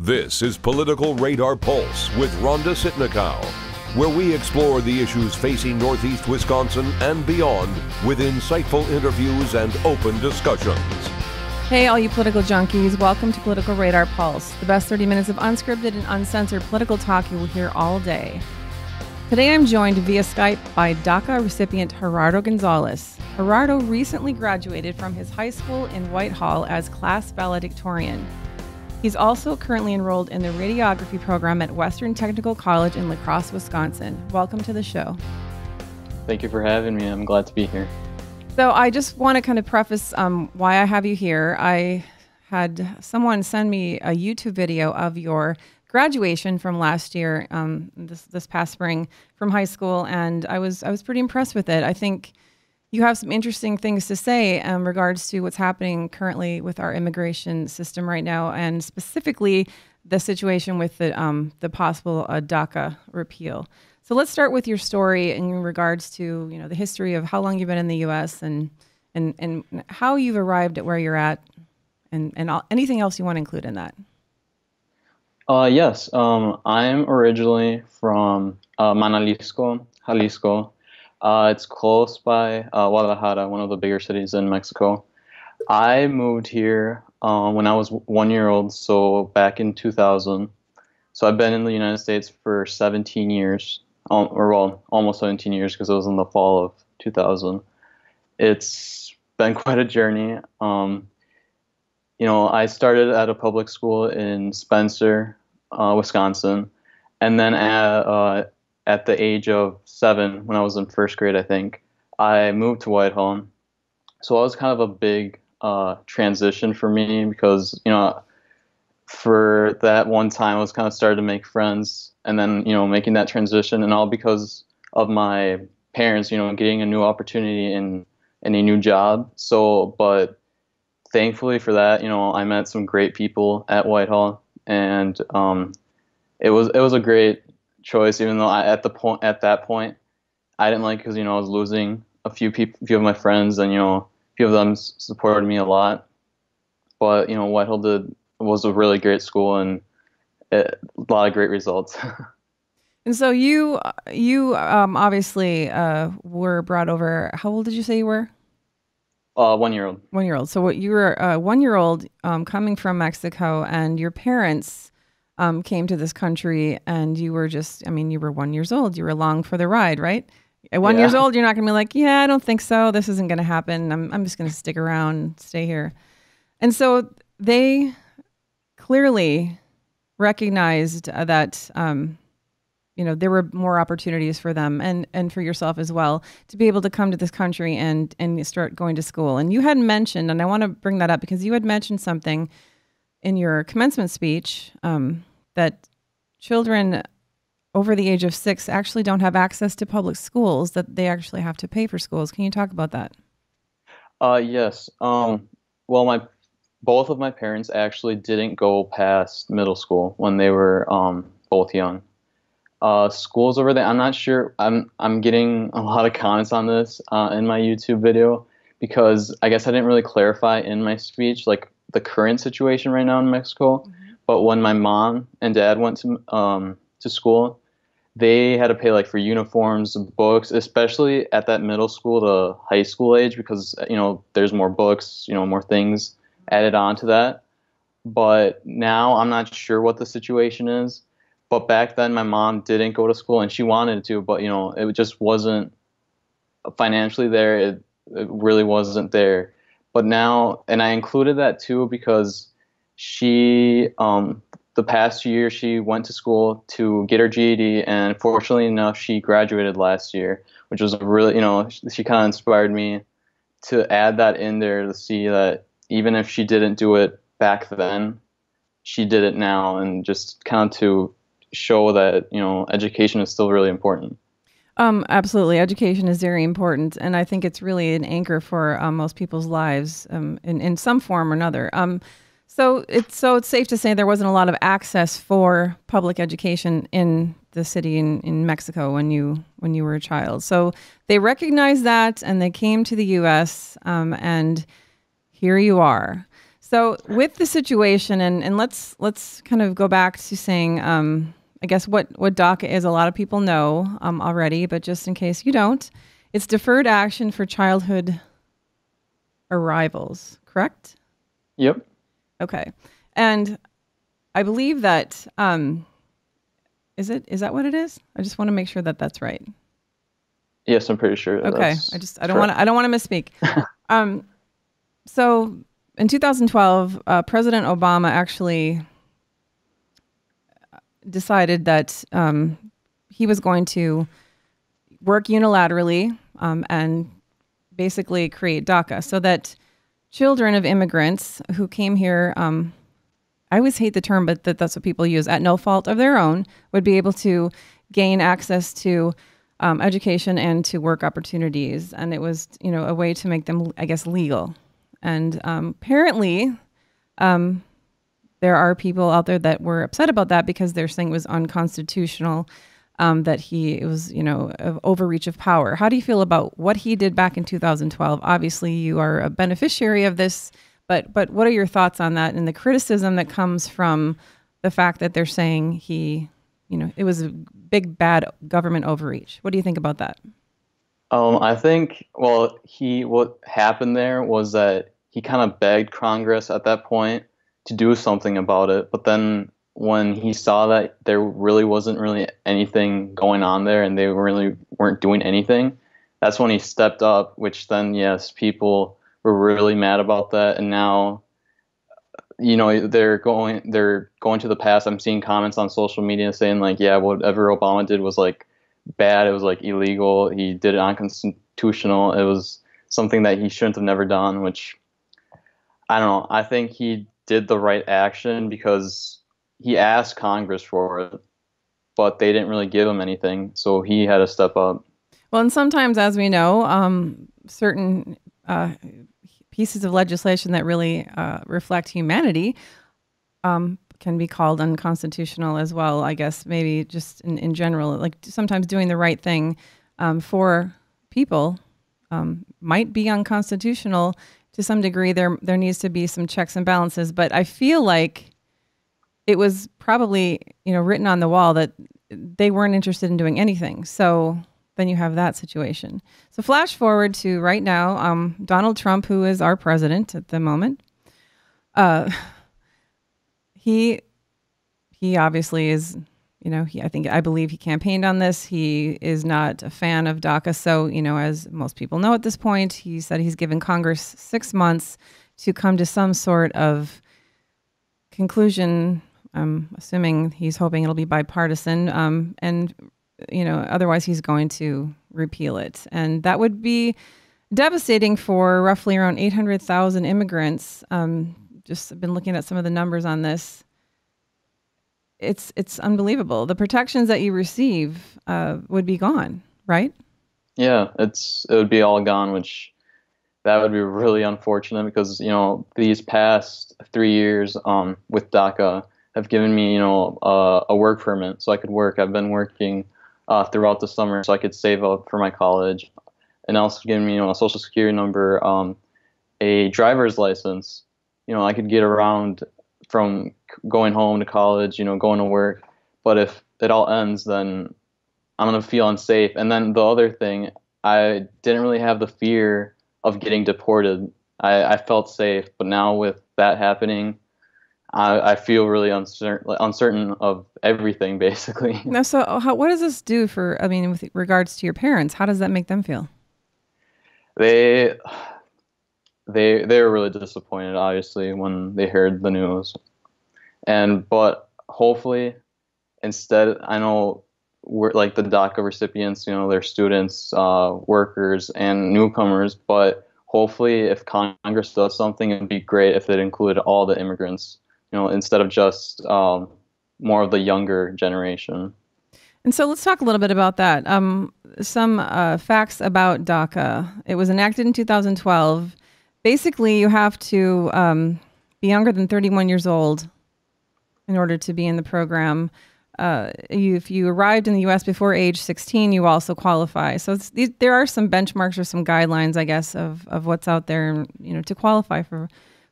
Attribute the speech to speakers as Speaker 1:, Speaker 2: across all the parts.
Speaker 1: This is Political Radar Pulse with Rhonda Sitnikow, where we explore the issues facing Northeast Wisconsin and beyond with insightful interviews and open discussions.
Speaker 2: Hey, all you political junkies, welcome to Political Radar Pulse, the best 30 minutes of unscripted and uncensored political talk you will hear all day. Today I'm joined via Skype by DACA recipient Gerardo Gonzalez. Gerardo recently graduated from his high school in Whitehall as class valedictorian. He's also currently enrolled in the radiography program at Western Technical College in La Crosse, Wisconsin. Welcome to the show.
Speaker 3: Thank you for having me. I'm glad to be here.
Speaker 2: So I just want to kind of preface why I have you here. I had someone send me a YouTube video of your graduation from last year, this past spring from high school, and I was pretty impressed with it. I think you have some interesting things to say in regards to what's happening currently with our immigration system right now, and specifically the situation with the possible DACA repeal. So let's start with your story in regards to the history of how long you've been in the U.S. and how you've arrived at where you're at, and anything else you want to include in that.
Speaker 3: Yes, I'm originally from Manalisco, Jalisco. It's close by Guadalajara, one of the bigger cities in Mexico. I moved here when I was 1 year old, so back in 2000. So I've been in the United States for 17 years, almost 17 years, because it was in the fall of 2000. It's been quite a journey. I started at a public school in Spencer, Wisconsin, and then at the age of 7, when I was in first grade, I think, I moved to Whitehall. So it was kind of a big transition for me because, for that one time, I was kind of started to make friends, and then, making that transition, and all because of my parents, getting a new opportunity in a new job. So, but thankfully for that, I met some great people at Whitehall, and it was a great choice, even though at that point I didn't like, because I was losing a few of my friends, and a few of them supported me a lot. But Whitehall was a really great school, and a lot of great results.
Speaker 2: And so you obviously were brought over. How old did you say you were?
Speaker 3: 1 year old. 1 year old.
Speaker 2: So you were 1 year old coming from Mexico, and your parents came to this country, and you were you were 1 year old. You were along for the ride, right? At 1 year old, you're not going to be like, yeah, I don't think so. This isn't going to happen. I'm just going to stick around, stay here. And so they clearly recognized that, there were more opportunities for them and for yourself as well to be able to come to this country and start going to school. And you had mentioned, and I want to bring that up because you had mentioned something in your commencement speech, that children over the age of 6 actually don't have access to public schools, that they actually have to pay for schools. Can you talk about that?
Speaker 3: Yes. Well, both of my parents actually didn't go past middle school when they were both young. Schools over there, I'm not sure. I'm getting a lot of comments on this in my YouTube video, because I guess I didn't really clarify in my speech like the current situation right now in Mexico. Mm-hmm. But when my mom and dad went to school, they had to pay like for uniforms, books, especially at that middle school to high school age, because there's more books, more things added on to that. But now I'm not sure what the situation is. But back then my mom didn't go to school, and she wanted to, but it just wasn't financially there. It really wasn't there. But now, and I included that too because she, the past year, she went to school to get her GED, and fortunately enough, she graduated last year, which was really, she kind of inspired me to add that in there to see that even if she didn't do it back then, she did it now, and just kind of to show that, education is still really important.
Speaker 2: Absolutely. Education is very important. And I think it's really an anchor for most people's lives in some form or another. So it's safe to say there wasn't a lot of access for public education in the city in Mexico when you were a child. So they recognized that, and they came to the U.S. And here you are. So with the situation, and let's kind of go back to saying, I guess what DACA is. A lot of people know already, but just in case you don't, it's deferred action for childhood arrivals. Correct?
Speaker 3: Yep.
Speaker 2: Okay, and I believe that is that what it is? I just want to make sure that that's right.
Speaker 3: Yes, I'm pretty sure.
Speaker 2: Okay, I don't want to misspeak. So in 2012, President Obama actually decided that he was going to work unilaterally and basically create DACA so that children of immigrants who came here, I always hate the term, but that's what people use, at no fault of their own, would be able to gain access to education and to work opportunities. And it was, a way to make them, I guess, legal. And apparently, there are people out there that were upset about that because they're saying it was unconstitutional, that it was, of overreach of power. How do you feel about what he did back in 2012? Obviously, you are a beneficiary of this, but what are your thoughts on that and the criticism that comes from the fact that they're saying it was a big, bad government overreach? What do you think about that?
Speaker 3: I think, what happened there was that he kind of begged Congress at that point to do something about it. But then when he saw that there really wasn't really anything going on there and they really weren't doing anything, that's when he stepped up, which then, yes, people were really mad about that. And now, they're going to the past. I'm seeing comments on social media saying like, yeah, whatever Obama did was like bad. It was like illegal. He did it unconstitutional. It was something that he shouldn't have never done, which I don't know. I think he did the right action because he asked Congress for it, but they didn't really give him anything. So he had to step up.
Speaker 2: Well, and sometimes, as we know, certain pieces of legislation that really reflect humanity can be called unconstitutional as well. I guess maybe just in general, like sometimes doing the right thing for people might be unconstitutional to some degree. There needs to be some checks and balances, but I feel like it was probably written on the wall that they weren't interested in doing anything. So then you have that situation. So flash forward to right now, Donald Trump, who is our president at the moment, he obviously is, I believe he campaigned on this. He is not a fan of DACA. So, as most people know at this point, he said he's given Congress 6 months to come to some sort of conclusion. I'm assuming he's hoping it'll be bipartisan. And otherwise he's going to repeal it. And that would be devastating for roughly around 800,000 immigrants. Just been looking at some of the numbers on this. It's unbelievable. The protections that you receive would be gone, right?
Speaker 3: Yeah, it would be all gone, which that would be really unfortunate because, these past 3 years with DACA have given me, a work permit so I could work. I've been working throughout the summer so I could save up for my college, and also given me, a social security number, a driver's license. I could get around from going home to college, going to work. But if it all ends, then I'm going to feel unsafe. And then the other thing, I didn't really have the fear of getting deported. I felt safe. But now with that happening, I feel really uncertain of everything, basically.
Speaker 2: Now, so what does this do with regards to your parents? How does that make them feel?
Speaker 3: They were really disappointed, obviously, when they heard the news. But hopefully, instead, I know we're like the DACA recipients, they're students, workers, and newcomers. But hopefully, if Congress does something, it'd be great if it included all the immigrants, instead of just more of the younger generation.
Speaker 2: And so let's talk a little bit about that. Some facts about DACA. It was enacted in 2012. Basically, you have to be younger than 31 years old in order to be in the program. If you arrived in the U.S. before age 16, you also qualify. So there are some benchmarks or some guidelines, I guess, of what's out there, to qualify for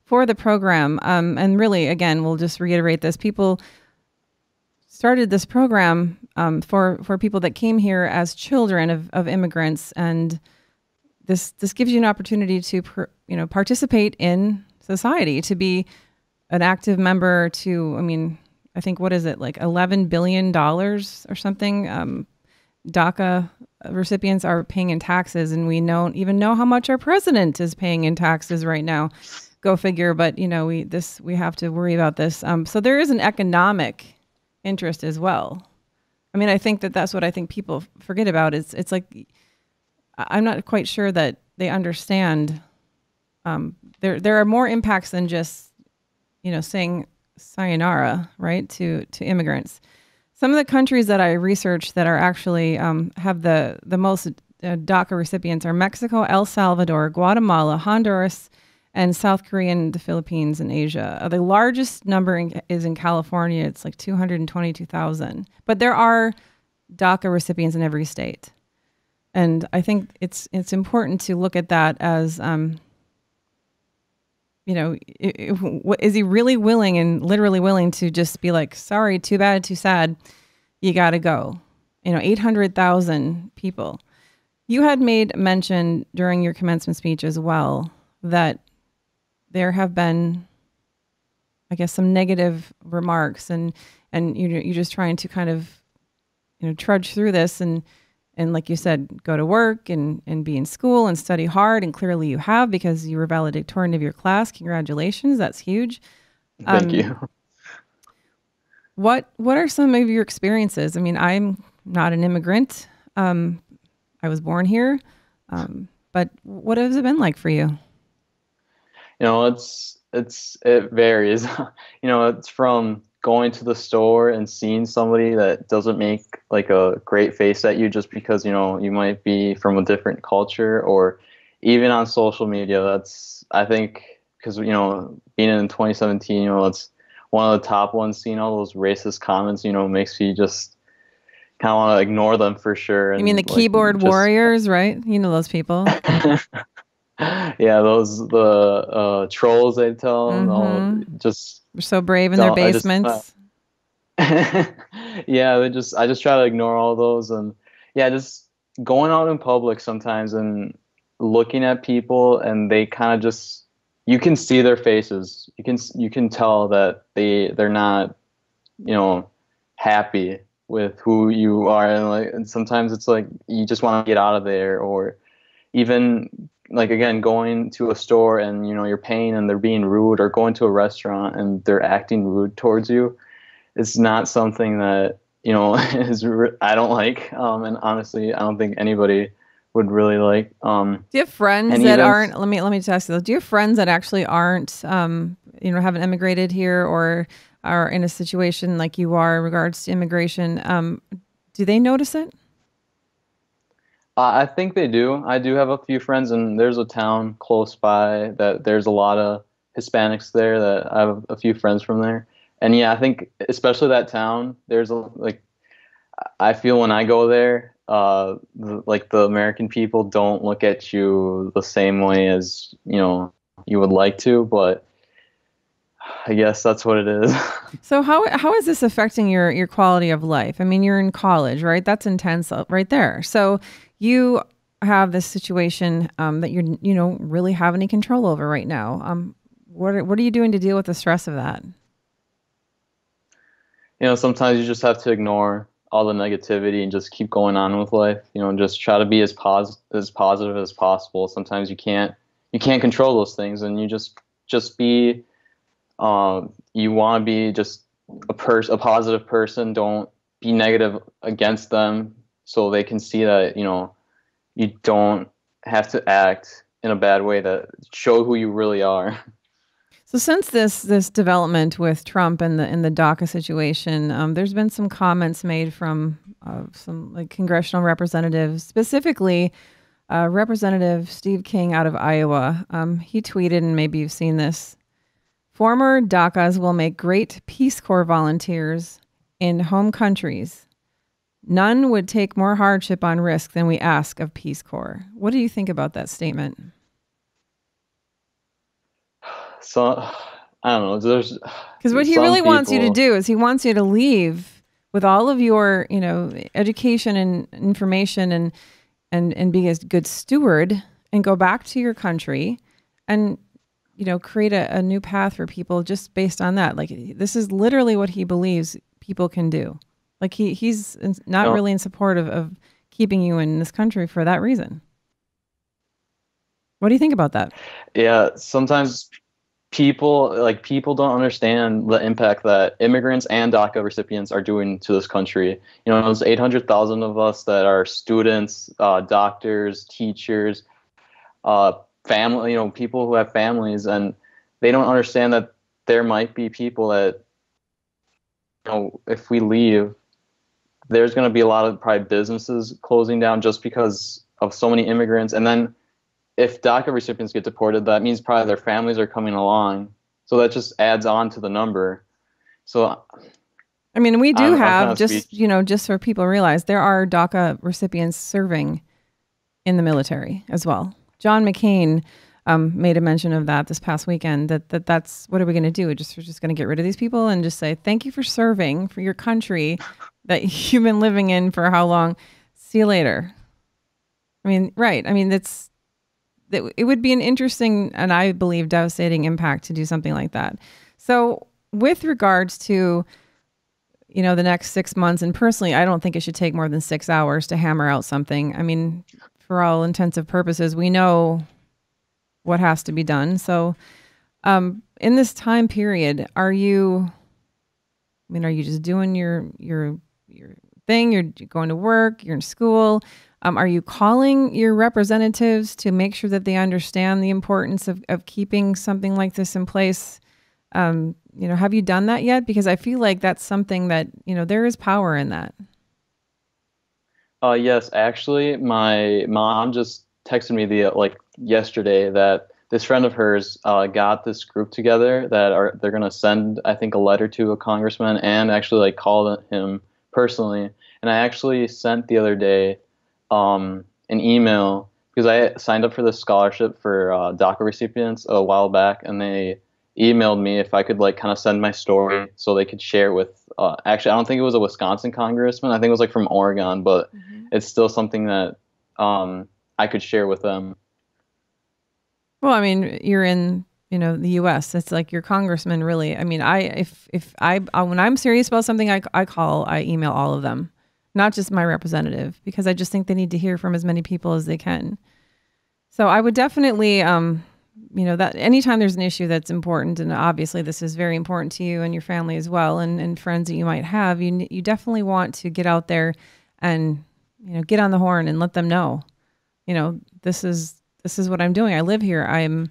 Speaker 2: for the program. And really, again, we'll just reiterate this. People started this program for people that came here as children of immigrants, and this gives you an opportunity to participate in society, to be an active member. I think, what is it, like $11 billion or something? DACA recipients are paying in taxes, and we don't even know how much our president is paying in taxes right now. Go figure. But we have to worry about this. So there is an economic interest as well. I mean, I think that's what I think people forget about. It's like, I'm not quite sure that they understand. There are more impacts than just saying sayonara, right, to immigrants. Some of the countries that I researched that are actually have the most DACA recipients are Mexico, El Salvador, Guatemala, Honduras, and South Korea, and the Philippines, and Asia. The largest number is in California. It's like 222,000. But there are DACA recipients in every state. And I think it's important to look at that as, is he really willing and literally willing to just be like, sorry, too bad, too sad, you got to go. 800,000 people. You had made mention during your commencement speech as well that there have been, I guess, some negative remarks, and you're just trying to kind of, trudge through this and like you said, go to work and be in school and study hard. And clearly you have, because you were valedictorian of your class. Congratulations. That's huge.
Speaker 3: Thank you.
Speaker 2: What are some of your experiences? I mean, I'm not an immigrant. I was born here. But what has it been like for you?
Speaker 3: It varies. It's from going to the store and seeing somebody that doesn't make like a great face at you just because, you might be from a different culture, or even on social media. That's, I think, because, being in 2017, it's one of the top ones, seeing all those racist comments, makes you just kind of want to ignore them for sure. And
Speaker 2: you mean the keyboard warriors, right? Those people.
Speaker 3: Yeah, the trolls, they tell them, just
Speaker 2: they're so brave in their basements.
Speaker 3: Yeah, I just try to ignore all those, and just going out in public sometimes and looking at people, and they kind of just, you can see their faces. You can tell that they're not, happy with who you are, and sometimes it's like you just want to get out of there, or even like, again, going to a store and, you're paying and they're being rude, or going to a restaurant and they're acting rude towards you. It's not something that, I don't like. And honestly, I don't think anybody would really like.
Speaker 2: Do you have friends that aren't, let me just ask you this. Do you have friends that actually aren't, haven't immigrated here, or are in a situation like you are in regards to immigration? Do they notice it?
Speaker 3: I think they do. I do have a few friends, and there's a town close by that there's a lot of Hispanics there, that I have a few friends from there. And I think especially that town, there's I feel when I go there, the American people don't look at you the same way as, you would like to, but I guess that's what it is.
Speaker 2: So how is this affecting your quality of life? I mean, you're in college, right? That's intense right there. So you have this situation that you don't really have any control over right now. What are you doing to deal with the stress of that?
Speaker 3: Sometimes you just have to ignore all the negativity and just keep going on with life. Just try to be as positive as possible. Sometimes you can't control those things, and you just be. You want to be just a positive person. Don't be negative against them, so they can see that you don't have to act in a bad way, to show who you really are.
Speaker 2: So since this development with Trump and the DACA situation, there's been some comments made from some congressional representatives, specifically Representative Steve King out of Iowa. He tweeted, and maybe you've seen this: former DACAs will make great Peace Corps volunteers in home countries. None would take more hardship on risk than we ask of Peace Corps. What do you think about that statement?
Speaker 3: So I don't know. There's
Speaker 2: Because what he
Speaker 3: some
Speaker 2: really wants you to
Speaker 3: people.
Speaker 2: do is he wants you to leave with all of your, education and information and be a good steward and go back to your country and, create a new path for people just based on that. Like, this is literally what he believes people can do. Like he's not really in support of keeping you in this country for that reason. What do you think about that?
Speaker 3: Yeah, sometimes people don't understand the impact that immigrants and DACA recipients are doing to this country. There's 800,000 of us that are students, doctors, teachers, family, people who have families, and they don't understand that there might be people that, if we leave, there's going to be a lot of probably businesses closing down just because of so many immigrants. And then if DACA recipients get deported, that means probably their families are coming along. So that just adds on to the number. So,
Speaker 2: I mean, we do have,
Speaker 3: I'm
Speaker 2: just so people realize, there are DACA recipients serving in the military as well. John McCain made a mention of that this past weekend, that's what are we going to do? We're just going to get rid of these people and just say, thank you for serving for your country that you've been living in for how long? See you later. I mean, right. I mean, it would be an interesting and I believe devastating impact to do something like that. So with regards to, the next 6 months, and personally, I don't think it should take more than 6 hours to hammer out something. I mean, for all intensive purposes, we know what has to be done. So in this time period, are you just doing your thing? You're going to work, you're in school. Are you calling your representatives to make sure that they understand the importance of keeping something like this in place? Have you done that yet? Because I feel like that's something that, there is power in that.
Speaker 3: Yes, actually, my mom just texted me yesterday that this friend of hers got this group together that they're gonna send, I think, a letter to a congressman and actually call him personally. And I actually sent the other day an email because I signed up for this scholarship for DACA recipients a while back, and they emailed me if I could kind of send my story so they could share it with. Actually, I don't think it was a Wisconsin congressman. I think it was from Oregon, but it's still something that I could share with them.
Speaker 2: Well, I mean, you're in the U.S. It's like your congressman. Really, I mean, if I when I'm serious about something, I email all of them. Not just my representative, because I just think they need to hear from as many people as they can. So I would definitely, that anytime there's an issue that's important, and obviously this is very important to you and your family as well, and friends that you might have, you definitely want to get out there and, get on the horn and let them know, this is what I'm doing. I live here. I'm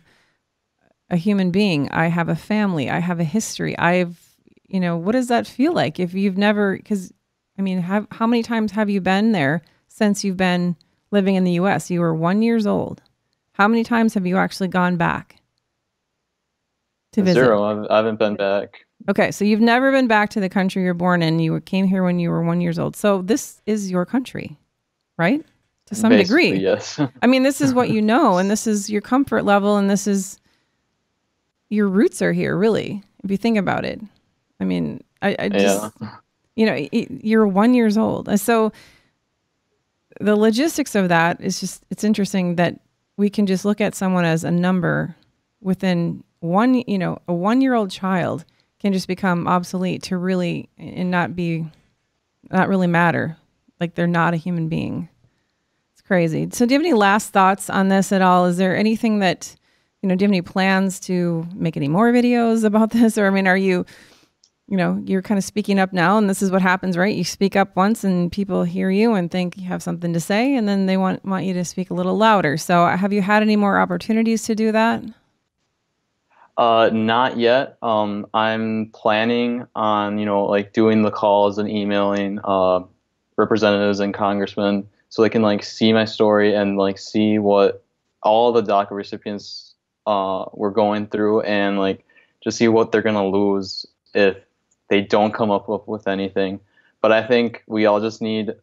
Speaker 2: a human being. I have a family. I have a history. What does that feel like if you've never, because I mean, how many times have you been there since you've been living in the U.S.? You were 1 year old. How many times have you actually gone back to visit?
Speaker 3: 0. I haven't been back.
Speaker 2: Okay, so you've never been back to the country you're born in. You came here when you were 1 year old. So this is your country, right? To some
Speaker 3: Basically,
Speaker 2: degree.
Speaker 3: yes.
Speaker 2: I mean, this is what you know, and this is your comfort level, and this is your roots are here, really, if you think about it. I mean, I just...
Speaker 3: Yeah.
Speaker 2: You're 1 year old. So the logistics of that is it's interesting that we can just look at someone as a number within a 1 year old child can just become obsolete to really, and not really matter. Like they're not a human being. It's crazy. So do you have any last thoughts on this at all? Is there anything that, do you have any plans to make any more videos about this? Or, I mean, are you, you're kind of speaking up now, and this is what happens, right? You speak up once and people hear you and think you have something to say, and then they want you to speak a little louder. So have you had any more opportunities to do that?
Speaker 3: Not yet. I'm planning on, doing the calls and emailing representatives and congressmen so they can see my story and see what all the DACA recipients were going through, and just see what they're going to lose if they don't come up with anything. But I think we all just need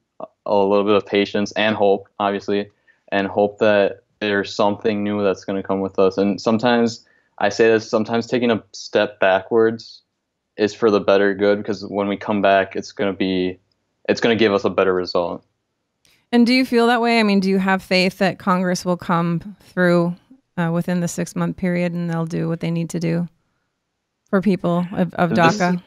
Speaker 3: a little bit of patience and hope, obviously, and hope that there's something new that's going to come with us. And sometimes I say that sometimes taking a step backwards is for the better good, because when we come back, it's going to give us a better result.
Speaker 2: And do you feel that way? I mean, do you have faith that Congress will come through within the 6-month period and they'll do what they need to do for people of DACA?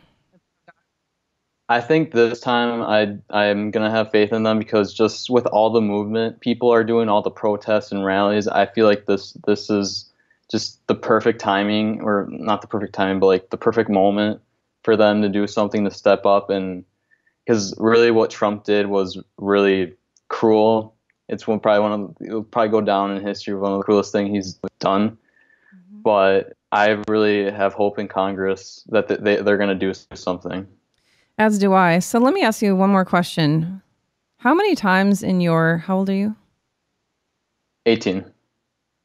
Speaker 3: I think this time I'm going to have faith in them, because just with all the movement people are doing, all the protests and rallies, I feel like this is just the perfect timing, or not the perfect timing, but like the perfect moment for them to do something, to step up. And because really what Trump did was really cruel. It'll probably go down in history as one of the cruelest things he's done. Mm-hmm. But I really have hope in Congress that they're going to do something.
Speaker 2: As do I. So let me ask you one more question. How many times how old are you?
Speaker 3: 18.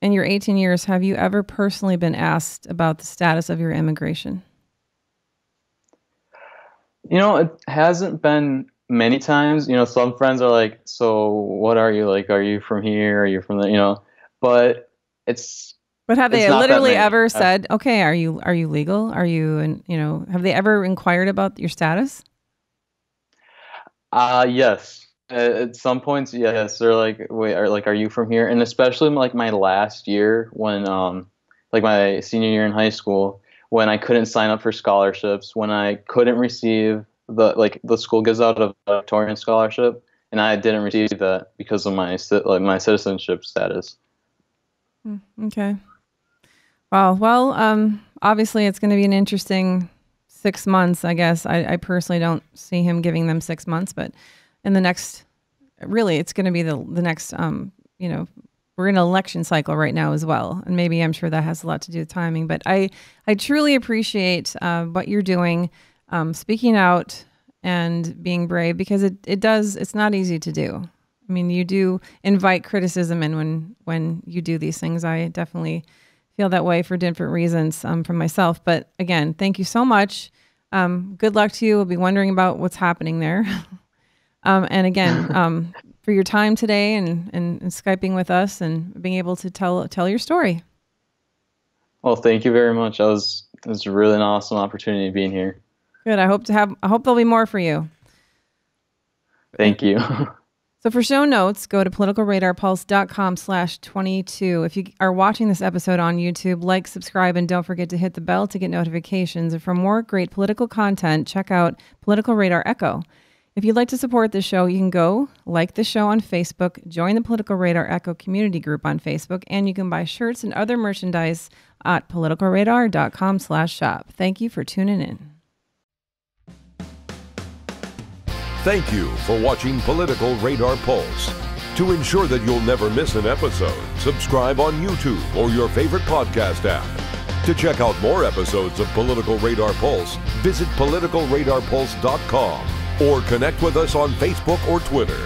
Speaker 2: In your 18 years, have you ever personally been asked about the status of your immigration?
Speaker 3: It hasn't been many times. Some friends are like, so what are you like? Are you from here? Are you from there? But it's...
Speaker 2: But have they literally ever said, okay, are you legal? Are you, and have they ever inquired about your status?
Speaker 3: Yes. At some points, yes. They're like, wait, are you from here? And especially like my last year, when like my senior year in high school, when I couldn't sign up for scholarships, when I couldn't receive the school gives out a Victorian scholarship, and I didn't receive that because of my citizenship status.
Speaker 2: Okay. Wow. Well, obviously it's going to be an interesting 6 months, I guess. I personally don't see him giving them 6 months, but in the next, really, it's going to be the next, we're in an election cycle right now as well. And maybe I'm sure that has a lot to do with timing, but I truly appreciate what you're doing, speaking out and being brave, because it's not easy to do. I mean, you do invite criticism, and when you do these things, I definitely feel that way for different reasons from myself. But again, thank you so much. Good luck to you. We'll be wondering about what's happening there. And again, for your time today and Skyping with us and being able to tell your story.
Speaker 3: Well, thank you very much. It was really an awesome opportunity being here.
Speaker 2: Good. I hope there'll be more for you.
Speaker 3: Thank you.
Speaker 2: So for show notes, go to politicalradarpulse.com/22. If you are watching this episode on YouTube, like, subscribe, and don't forget to hit the bell to get notifications. And for more great political content, check out Political Radar Echo. If you'd like to support this show, you can go like the show on Facebook, join the Political Radar Echo community group on Facebook, and you can buy shirts and other merchandise at politicalradar.com/shop. Thank you for tuning in.
Speaker 1: Thank you for watching Political Radar Pulse. To ensure that you'll never miss an episode, subscribe on YouTube or your favorite podcast app. To check out more episodes of Political Radar Pulse, visit politicalradarpulse.com or connect with us on Facebook or Twitter.